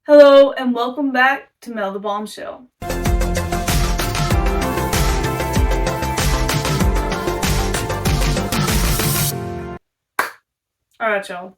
Hello and welcome back to Mel the Bombshell. Alright y'all,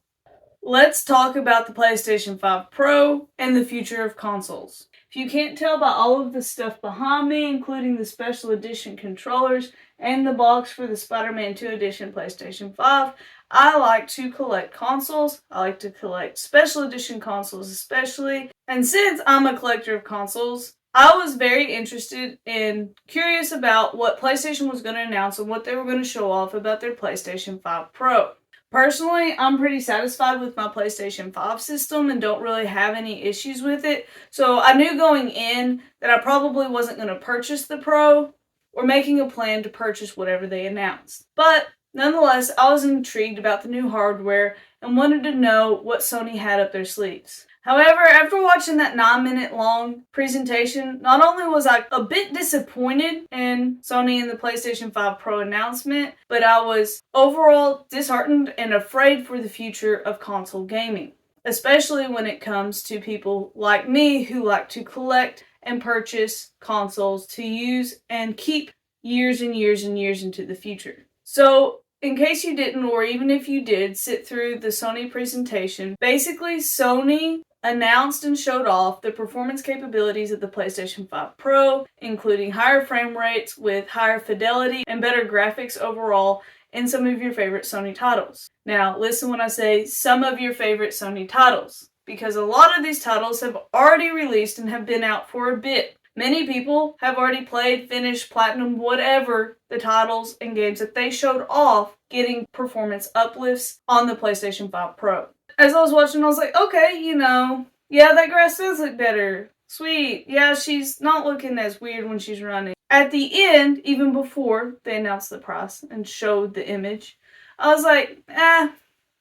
let's talk about the PlayStation 5 Pro and the future of consoles. If you can't tell by all of the stuff behind me, including the special edition controllers and the box for the Spider-Man 2 edition PlayStation 5, I like to collect consoles. I like to collect special edition consoles especially. And since I'm a collector of consoles, I was very interested and curious about what PlayStation was going to announce and what they were going to show off about their PlayStation 5 Pro. Personally, I'm pretty satisfied with my PlayStation 5 system and don't really have any issues with it. So I knew going in that I probably wasn't going to purchase the Pro or making a plan to purchase whatever they announced. But nonetheless, I was intrigued about the new hardware and wanted to know what Sony had up their sleeves. However, after watching that 9-minute long presentation, not only was I a bit disappointed in Sony and the PlayStation 5 Pro announcement, but I was overall disheartened and afraid for the future of console gaming, especially when it comes to people like me who like to collect and purchase consoles to use and keep years and years and years into the future. So, in case you didn't, or even if you did, sit through the Sony presentation, basically Sony announced and showed off the performance capabilities of the PlayStation 5 Pro, including higher frame rates with higher fidelity and better graphics overall in some of your favorite Sony titles. Now, listen when I say some of your favorite Sony titles, because a lot of these titles have already released and have been out for a bit. Many people have already played, finished, platinum, whatever the titles and games that they showed off getting performance uplifts on the PlayStation 5 Pro. As I was watching, I was like, okay, yeah, that grass does look better. Sweet. Yeah, she's not looking as weird when she's running. At the end, even before they announced the price and showed the image, I was like,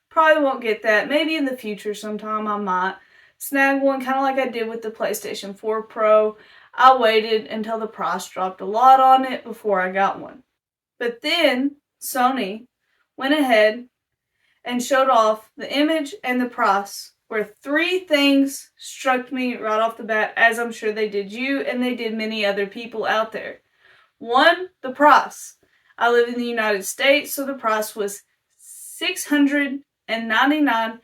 probably won't get that. Maybe in the future sometime I might snag one, kind of like I did with the PlayStation 4 Pro. I waited until the price dropped a lot on it before I got one. But then Sony went ahead and showed off the image and the price, where three things struck me right off the bat, as I'm sure they did you and they did many other people out there. One, the price. I live in the United States, so the price was $699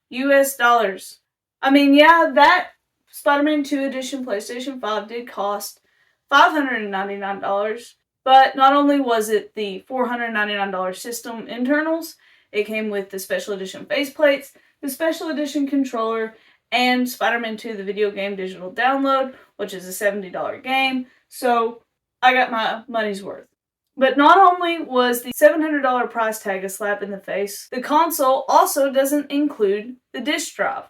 US. I mean, yeah, that Spider-Man 2 edition PlayStation 5 did cost $599, but not only was it the $499 system internals, it came with the special edition faceplates, the special edition controller, and Spider-Man 2 the video game digital download, which is a $70 game, so I got my money's worth. But not only was the $700 price tag a slap in the face, the console also doesn't include the disc drive.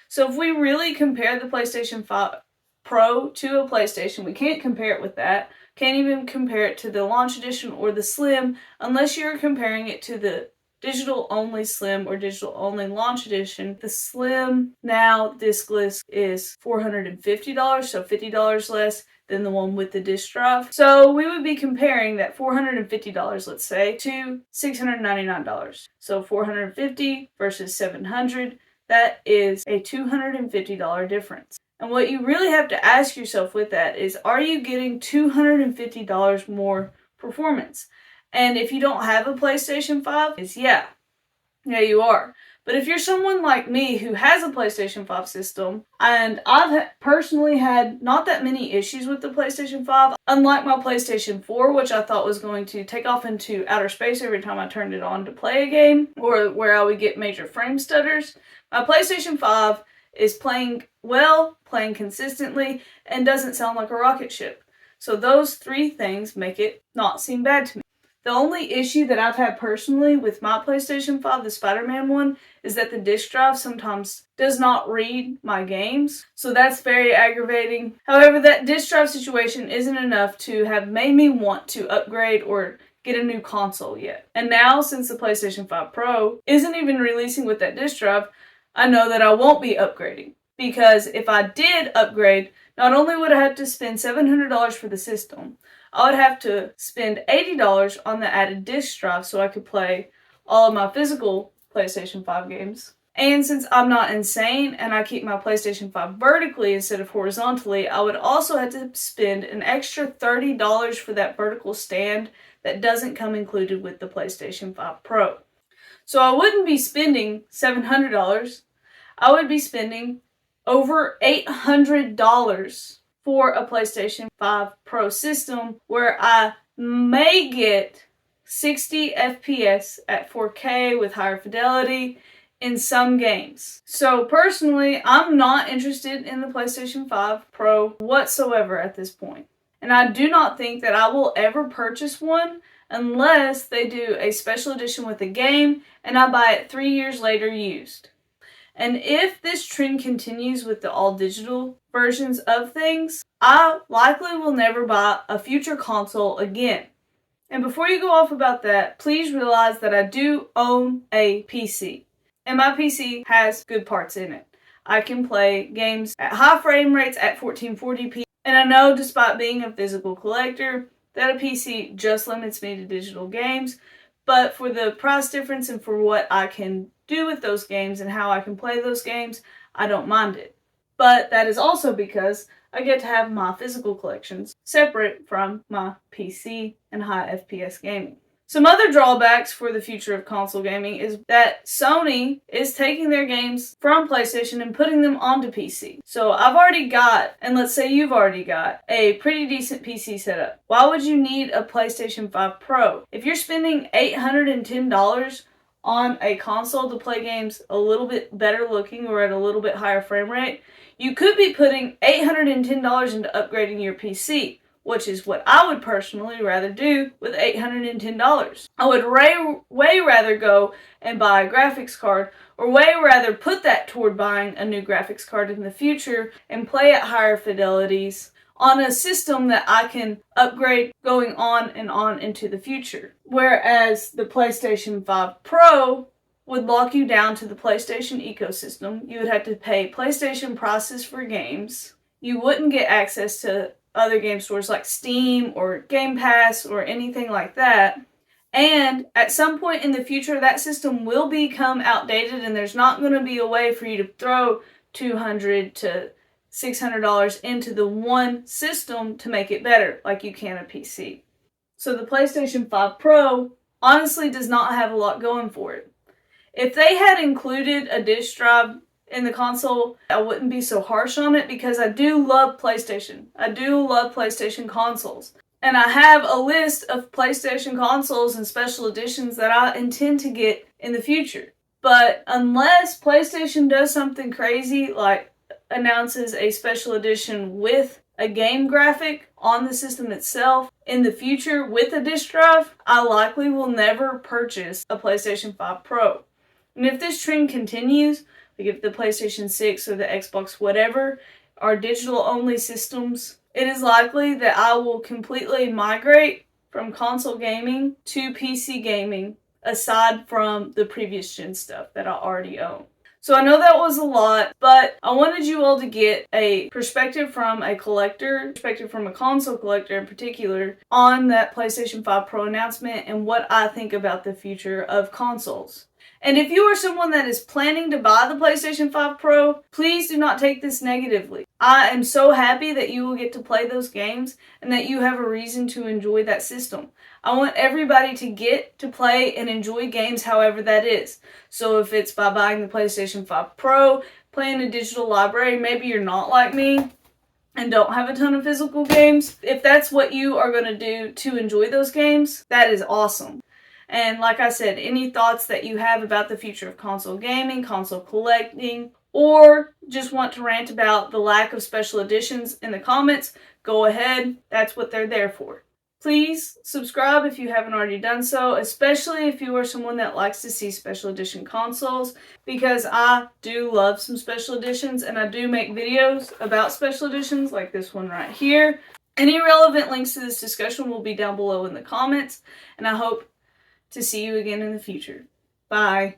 So if we really compare the PlayStation 5 Pro to a PlayStation, we can't compare it with that. Can't even compare it to the launch edition or the Slim unless you're comparing it to the digital only Slim or digital only launch edition. The Slim now discless is $450, so $50 less than the one with the disc drive. So we would be comparing that $450, let's say, to $699. So $450 versus $700. That is a $250 difference. And what you really have to ask yourself with that is, are you getting $250 more performance? And if you don't have a PlayStation 5, it's yeah, you are. But if you're someone like me who has a PlayStation 5 system, and I've personally had not that many issues with the PlayStation 5, unlike my PlayStation 4, which I thought was going to take off into outer space every time I turned it on to play a game, or where I would get major frame stutters, my PlayStation 5 is playing well, playing consistently, and doesn't sound like a rocket ship. So those three things make it not seem bad to me. The only issue that I've had personally with my PlayStation 5, the Spider-Man one, is that the disc drive sometimes does not read my games. So that's very aggravating. However, that disc drive situation isn't enough to have made me want to upgrade or get a new console yet. And now, since the PlayStation 5 Pro isn't even releasing with that disc drive, I know that I won't be upgrading. Because if I did upgrade, not only would I have to spend $700 for the system, I would have to spend $80 on the added disc drive so I could play all of my physical PlayStation 5 games. And since I'm not insane and I keep my PlayStation 5 vertically instead of horizontally, I would also have to spend an extra $30 for that vertical stand that doesn't come included with the PlayStation 5 Pro. So I wouldn't be spending $700. I would be spending over $800 for a PlayStation 5 Pro system where I may get 60 FPS at 4K with higher fidelity in some games. So personally, I'm not interested in the PlayStation 5 Pro whatsoever at this point. And I do not think that I will ever purchase one unless they do a special edition with a game and I buy it 3 years later used. And if this trend continues with the all-digital versions of things, I likely will never buy a future console again. And before you go off about that, please realize that I do own a PC. And my PC has good parts in it. I can play games at high frame rates at 1440p. And I know, despite being a physical collector, that a PC just limits me to digital games. But for the price difference and for what I can do with those games and how I can play those games, I don't mind it. But that is also because I get to have my physical collections separate from my PC and high FPS gaming. Some other drawbacks for the future of console gaming is that Sony is taking their games from PlayStation and putting them onto PC. So I've already got, and let's say you've already got, a pretty decent PC setup. Why would you need a PlayStation 5 Pro? If you're spending $810 on a console to play games a little bit better looking or at a little bit higher frame rate, you could be putting $810 into upgrading your PC, which is what I would personally rather do with $810. I would way rather go and buy a graphics card, or way rather put that toward buying a new graphics card in the future and play at higher fidelities on a system that I can upgrade going on and on into the future. Whereas the PlayStation 5 Pro would lock you down to the PlayStation ecosystem. You would have to pay PlayStation prices for games. You wouldn't get access to other game stores like Steam or Game Pass or anything like that. And at some point in the future, that system will become outdated and there's not going to be a way for you to throw $200 to $600 into the one system to make it better like you can a PC. So the PlayStation 5 Pro honestly does not have a lot going for it. If they had included a disk drive in the console, I wouldn't be so harsh on it because I do love PlayStation. I do love PlayStation consoles. And I have a list of PlayStation consoles and special editions that I intend to get in the future. But unless PlayStation does something crazy like announces a special edition with a game graphic on the system itself in the future with a disk drive, I likely will never purchase a PlayStation 5 Pro. And if this trend continues, like if the PlayStation 6 or the Xbox whatever are digital only systems, it is likely that I will completely migrate from console gaming to PC gaming aside from the previous gen stuff that I already own. So I know that was a lot, but I wanted you all to get a perspective from a collector, perspective from a console collector in particular, on that PlayStation 5 Pro announcement and what I think about the future of consoles. And if you are someone that is planning to buy the PlayStation 5 Pro, please do not take this negatively. I am so happy that you will get to play those games and that you have a reason to enjoy that system. I want everybody to get to play and enjoy games however that is. So if it's by buying the PlayStation 5 Pro, playing a digital library, maybe you're not like me and don't have a ton of physical games. If that's what you are going to do to enjoy those games, that is awesome. And like I said, any thoughts that you have about the future of console gaming, console collecting, or just want to rant about the lack of special editions in the comments, go ahead. That's what they're there for. Please subscribe if you haven't already done so, especially if you are someone that likes to see special edition consoles, because I do love some special editions and I do make videos about special editions like this one right here. Any relevant links to this discussion will be down below in the comments, and I hope to see you again in the future. Bye.